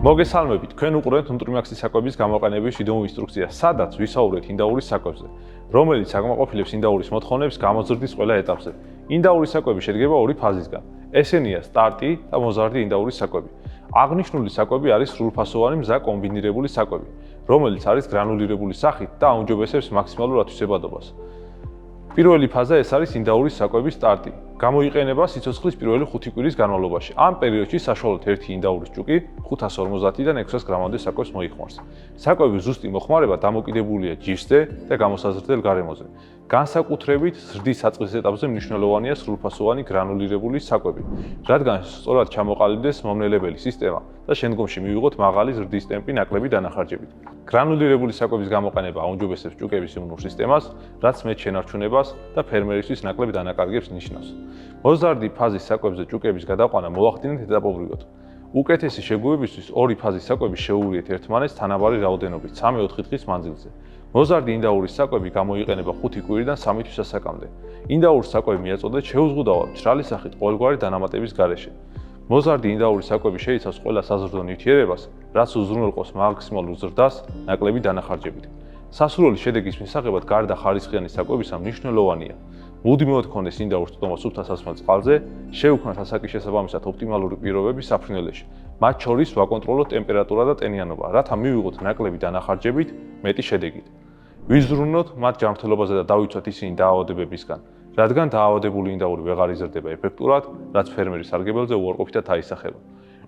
მოგესალმებით, თქვენ უყურებთ ნუტრიმაქსის საკვების გამოყენების ვიდეო ინსტრუქციას, სადაც ვისაუბრეთ ინდაურის საკვებზე, რომელიც აკმაყოფილებს ინდაურის მოთხოვნებს გამოზრდის ყველა ეტაპზე. ინდაურის საკვები შედგება ორი ფაზისგან. ესენია სტარტი და მოზარდი ინდაურის საკვები. აღნიშნული საკვები არის სრულფასოვანი მზა კომბინირებული საკვები, რომელიც არის გრანულირებული სახით და აუმჯობესებს მაქსიმალურ ათვისებადობას. პირველი ფაზა ეს არის ინდაურის საკვების სტარტი. გამოიყენება სიცოცხლის პირველი 5 კვირის განმავლობაში. ამ პერიოდში საშუალოდ ერთი ინდაურის ჭუკი 550-დან 600 გრამამდე საკვებს მოიხმარს. საკვების ზუსტი მოხმარება დამოკიდებულია ჯიშზე და გამოსაზრდელ გარემოზე. განსაკუთრებით ზრდის საწყის ეტაპზე მნიშვნელოვანია სრულფასოვანი გრანულირებული საკვები, რადგან სწორად ჩამოყალიბდეს მომნელებელი სისტემა და შემდგომში მივიღოთ მაღალი ზრდის ტემპი ნაკლები დანახარჯებით. გრანულირებული საკვების გამოყენება აუმჯობესებს ჭუკების იმუნურ სისტემას, რაც მეტ შენარჩუნებას და ფერმერისთვის ნაკლებ დანაკარგებს ნიშნავს. მოზარდი ფაზის საკვებზე ჭუკების გადაყვანა მოახდინეთ ეტაპობრივად. უკეთესი შეგუებისთვის ორი ფაზის საკვები შეუვლიეთ ერთმანეთს თანაბარი რაოდენობით 3-4 დღის მანძილზე. მოზარდი ინდაურის საკვები გამოიყენება 5 კვირიდან 3 თვის ასაკამდე. ინდაურის საკვები მიაწოდეთ შეუზღუდავად მშრალი სახით ყოველგვარი დანამატების გარეშე. მოზარდი ინდაურის საკვები შეიცავს ყველა საზრდო ნივთიერებას, რაც უზრუნველყოფს მაქსიმალურ ზრდას ნაკლები დანახარჯებით. სასურველი შედეგის მისაღებად გარდა ხარისხიანი საკვებისა მნიშვნელოვანია მუდმივად ქონდეს ინდაურის წვდომა სუფთა-სასმელ წყალზე, შეუქმნათ ასაკის შესაბამისად ოპტიმალური პირობები საფრინველეში. მათ შორის ვაკონტროლოთ ტემპერატურა და ტენიანობა, რათა მივიღოთ ნაკლები დანახარჯებით მეტი შედეგით. ვიზრუნოთ მათ ჯანმრთელობაზე და დავიცვათ ისინი დაავადებებისგან, რადგან დაავადებული ინდაური ვეღარ იზრდება ეფექტურად, რაც ფერმერის სარგებელზე უარყოფითად აისახება.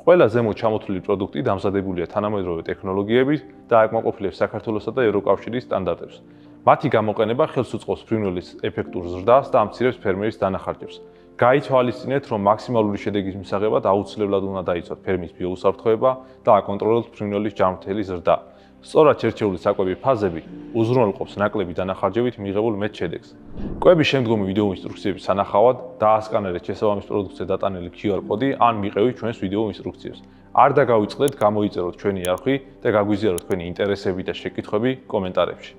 ყველა ზემოთ ჩამოთვლილი პროდუქტი დამზადებულია თანამედროვე ტექნოლოგიებით და აკმაყოფილებს საქართველოსა და ევროკავშირის სტანდარტებს. მათი გამოყენება ხელს უწყობს ფრინველის ეფექტურ ზრდას და ამცირებს ფერმერის დანახარჯებს. გაითვალისწინეთ, რომ მაქსიმალური შედეგის მისაღებად აუცილებლად უნდა დაიცვათ ფერმის ბიოუსაფრთხოება და აკონტროლოთ ფრინველის ჯანმრთელი ზრდა. სწორად შერჩეული საკვები ფაზები უზრუნველყოფს ნაკლები დანახარჯებით მიღებულ მეტ შედეგს. კვების შემდგომი ვიდეო ინსტრუქციების სანახავად დაასკანერეთ შესაბამის პროდუქტზე დატანილი QR კოდი ან მიყევით ჩვენს ვიდეო ინსტრუქციებს. არ დაგავიწყდეთ, გამოიწეროთ ჩვენი არხი და გაგვიზიაროთ თქვენი ინტერესები და შეკითხვები კომენტარებში.